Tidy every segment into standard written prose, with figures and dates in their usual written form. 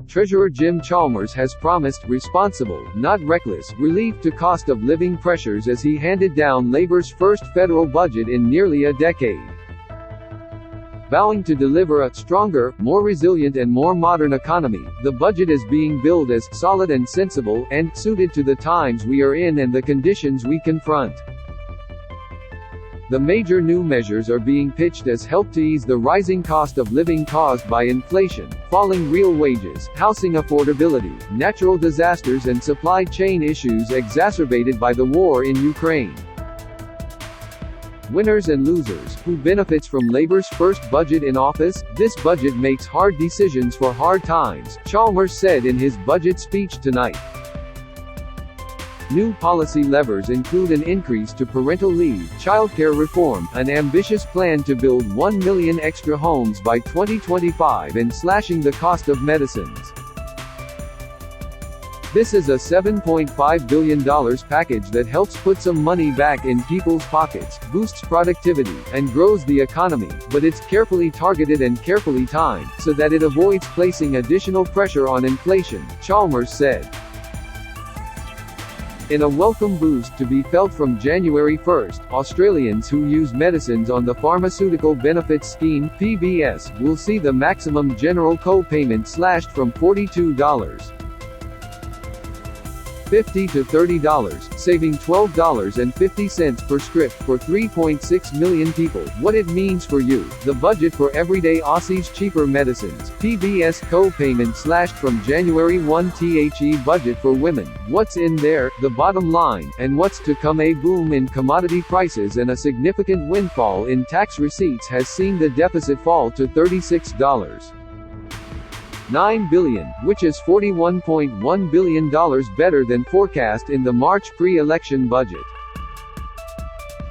Treasurer Jim Chalmers has promised responsible, not reckless, relief to cost of living pressures as he handed down Labor's first federal budget in nearly a decade. Vowing to deliver a stronger, more resilient and more modern economy, the budget is being billed as solid and sensible, and suited to the times we are in and the conditions we confront. The major new measures are being pitched as help to ease the rising cost of living caused by inflation, falling real wages, housing affordability, natural disasters and supply chain issues exacerbated by the war in Ukraine. Winners and losers, who benefits from Labor's first budget in office? This budget makes hard decisions for hard times, Chalmers said in his budget speech tonight. New policy levers include an increase to parental leave, childcare reform, an ambitious plan to build 1 million extra homes by 2025 and slashing the cost of medicines. This is a $7.5 billion package that helps put some money back in people's pockets, boosts productivity, and grows the economy, but it's carefully targeted and carefully timed, so that it avoids placing additional pressure on inflation, Chalmers said. In a welcome boost to be felt from January 1st, Australians who use medicines on the Pharmaceutical Benefits Scheme (PBS) will see the maximum general co-payment slashed from $42.50 to $30, saving $12.50 per script for 3.6 million people. What it means for you: the budget for everyday Aussies cheaper medicines, PBS co-payment slashed from January 1, the budget for women, what's in there, the bottom line, and what's to come. A boom in commodity prices and a significant windfall in tax receipts has seen the deficit fall to $36.9 billion, which is $41.1 billion better than forecast in the March pre-election budget.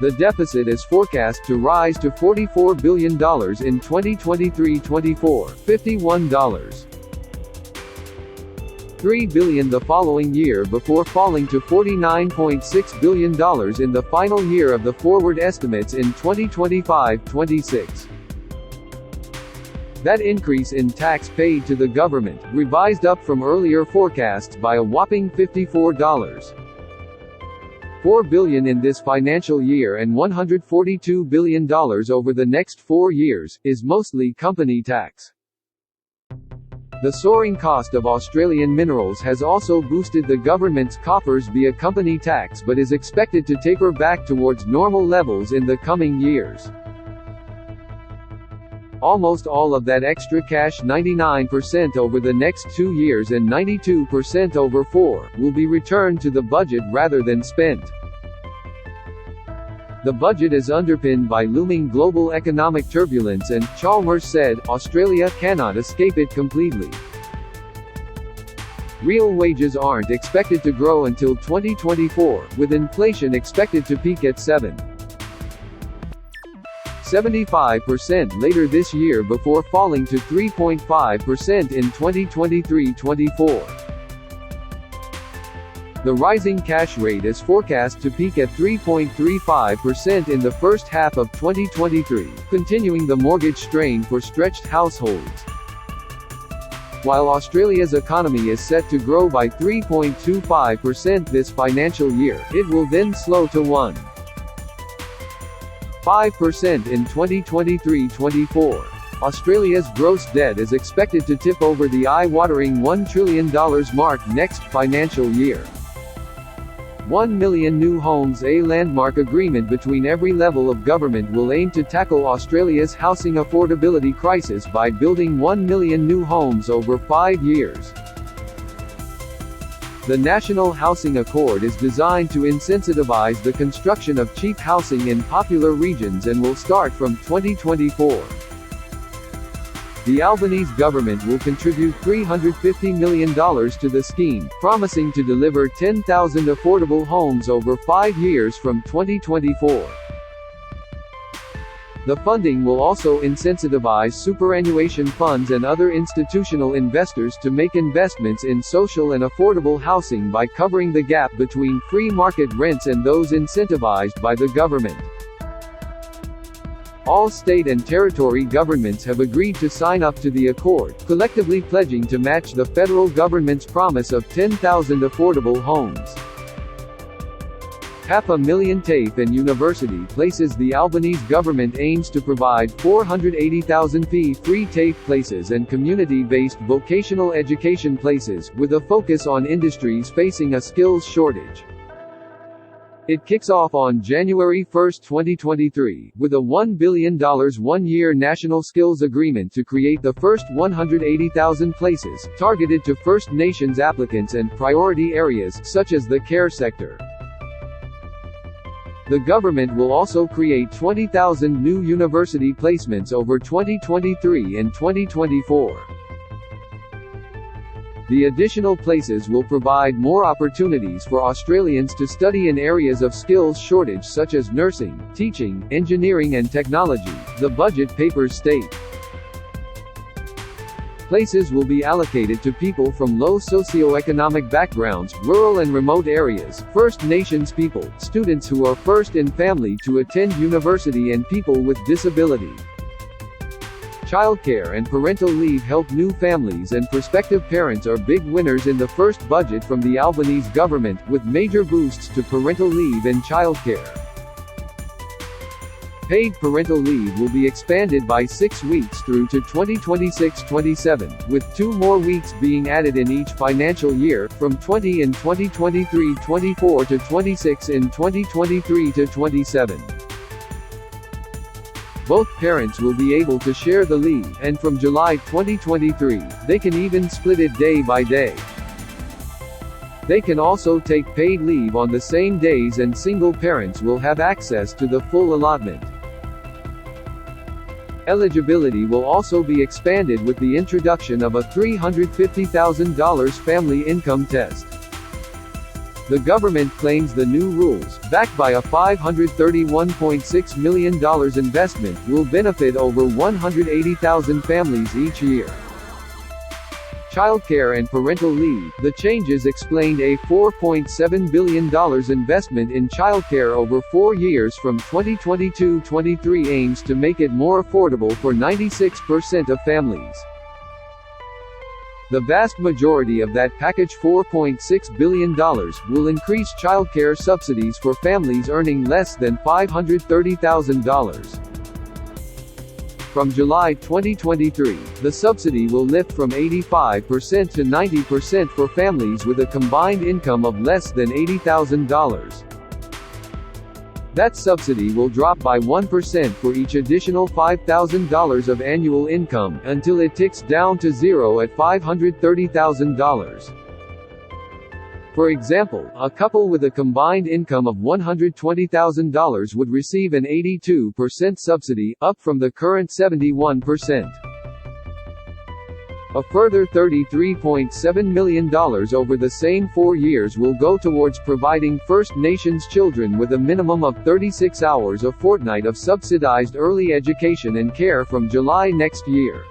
The deficit is forecast to rise to $44 billion in 2023-24, $51.3 billion the following year before falling to $49.6 billion in the final year of the forward estimates in 2025-26. That increase in tax paid to the government, revised up from earlier forecasts by a whopping $54.4 billion in this financial year and $142 billion over the next 4 years, is mostly company tax. The soaring cost of Australian minerals has also boosted the government's coffers via company tax but is expected to taper back towards normal levels in the coming years. Almost all of that extra cash, 99% over the next 2 years and 92% over 4, will be returned to the budget rather than spent. The budget is underpinned by looming global economic turbulence and, Chalmers said, Australia cannot escape it completely. Real wages aren't expected to grow until 2024, with inflation expected to peak at 7.75% later this year before falling to 3.5% in 2023-24. The rising cash rate is forecast to peak at 3.35% in the first half of 2023, continuing the mortgage strain for stretched households. While Australia's economy is set to grow by 3.25% this financial year, it will then slow to 1.5% in 2023-24. Australia's gross debt is expected to tip over the eye-watering $1 trillion mark next financial year. 1 million new homes. A landmark agreement between every level of government will aim to tackle Australia's housing affordability crisis by building 1 million new homes over 5 years. The National Housing Accord is designed to incentivize the construction of cheap housing in popular regions and will start from 2024. The Albanese government will contribute $350 million to the scheme, promising to deliver 10,000 affordable homes over 5 years from 2024. The funding will also incentivize superannuation funds and other institutional investors to make investments in social and affordable housing by covering the gap between free market rents and those incentivized by the government. All state and territory governments have agreed to sign up to the accord, collectively pledging to match the federal government's promise of 10,000 affordable homes. 500,000 TAFE and university places. The Albanese government aims to provide 480,000 fee-free TAFE places and community-based vocational education places, with a focus on industries facing a skills shortage. It kicks off on January 1, 2023, with a $1 billion one-year national skills agreement to create the first 180,000 places, targeted to First Nations applicants and priority areas, such as the care sector. The government will also create 20,000 new university placements over 2023 and 2024. The additional places will provide more opportunities for Australians to study in areas of skills shortage such as nursing, teaching, engineering and technology, the budget papers state. Places will be allocated to people from low socioeconomic backgrounds, rural and remote areas, First Nations people, students who are first in family to attend university and people with disability. Childcare and parental leave help new families, and prospective parents are big winners in the first budget from the Albanese government, with major boosts to parental leave and childcare. Paid parental leave will be expanded by 6 weeks through to 2026-27, with 2 more weeks being added in each financial year, from 20 in 2023-24 to 26 in 2023-27. Both parents will be able to share the leave, and from July 2023, they can even split it day by day. They can also take paid leave on the same days, and single parents will have access to the full allotment. Eligibility will also be expanded with the introduction of a $350,000 family income test. The government claims the new rules, backed by a $531.6 million investment, will benefit over 180,000 families each year. Childcare and parental leave. The changes explained a $4.7 billion investment in childcare over 4 years from 2022-23 aims to make it more affordable for 96% of families. The vast majority of that package, $4.6 billion, will increase childcare subsidies for families earning less than $530,000. From July 2023, the subsidy will lift from 85% to 90% for families with a combined income of less than $80,000. That subsidy will drop by 1% for each additional $5,000 of annual income, until it ticks down to zero at $530,000. For example, a couple with a combined income of $120,000 would receive an 82% subsidy, up from the current 71%. A further $33.7 million over the same 4 years will go towards providing First Nations children with a minimum of 36 hours a fortnight of subsidized early education and care from July next year.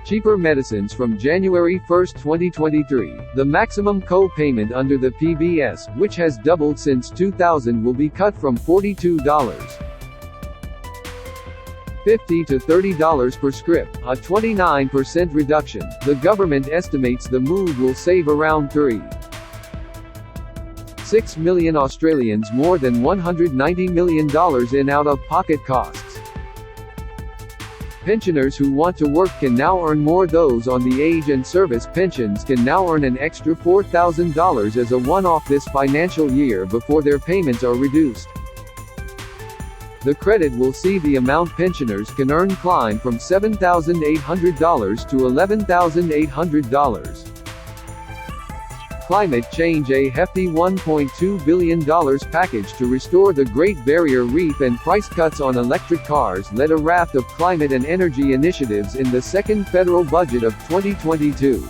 Cheaper medicines from January 1, 2023. The maximum co-payment under the PBS, which has doubled since 2000, will be cut from $42.50 to $30 per script, a 29% reduction. The government estimates the move will save around 3.6 million Australians more than $190 million in out-of-pocket costs. Pensioners who want to work can now earn more. Those on the age and service pensions can now earn an extra $4,000 as a one-off this financial year before their payments are reduced. The credit will see the amount pensioners can earn climb from $7,800 to $11,800. Climate change. A hefty $1.2 billion package to restore the Great Barrier Reef and price cuts on electric cars led a raft of climate and energy initiatives in the second federal budget of 2022.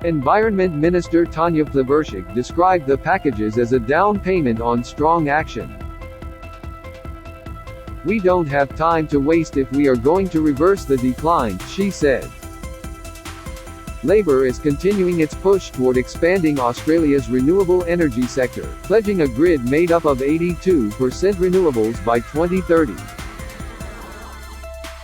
Environment Minister Tanya Plibersek described the packages as a down payment on strong action. "We don't have time to waste if we are going to reverse the decline," she said. Labour is continuing its push toward expanding Australia's renewable energy sector, pledging a grid made up of 82% renewables by 2030.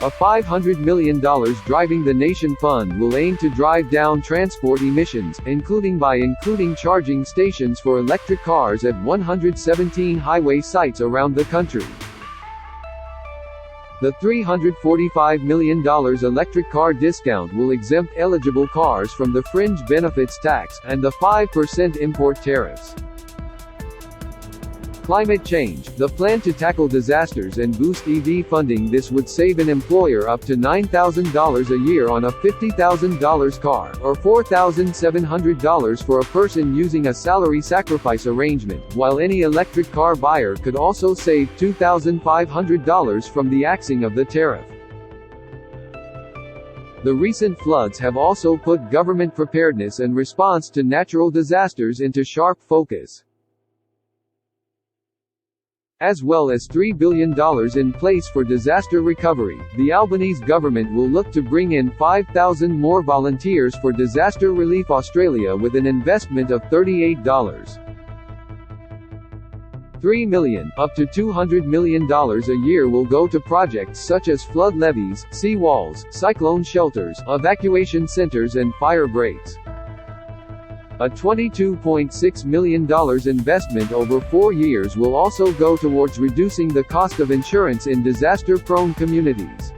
A $500 million Driving the Nation fund will aim to drive down transport emissions, including charging stations for electric cars at 117 highway sites around the country. The $345 million electric car discount will exempt eligible cars from the fringe benefits tax, and the 5% import tariffs. Climate change. The plan to tackle disasters and boost EV funding. This would save an employer up to $9,000 a year on a $50,000 car, or $4,700 for a person using a salary sacrifice arrangement, while any electric car buyer could also save $2,500 from the axing of the tariff. The recent floods have also put government preparedness and response to natural disasters into sharp focus, as well as $3 billion in place for disaster recovery. The Albanese government will look to bring in 5,000 more volunteers for Disaster Relief Australia with an investment of $38.3 million, up to $200 million a year will go to projects such as flood levees, sea walls, cyclone shelters, evacuation centers and fire breaks. A $22.6 million investment over 4 years will also go towards reducing the cost of insurance in disaster-prone communities.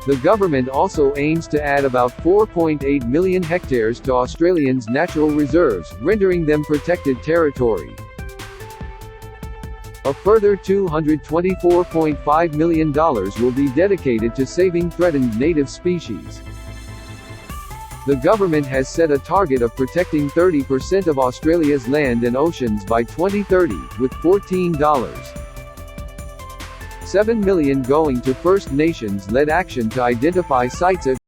The government also aims to add about 4.8 million hectares to Australians' natural reserves, rendering them protected territory. A further $224.5 million will be dedicated to saving threatened native species. The government has set a target of protecting 30% of Australia's land and oceans by 2030, with $14.7 million going to First Nations-led action to identify sites of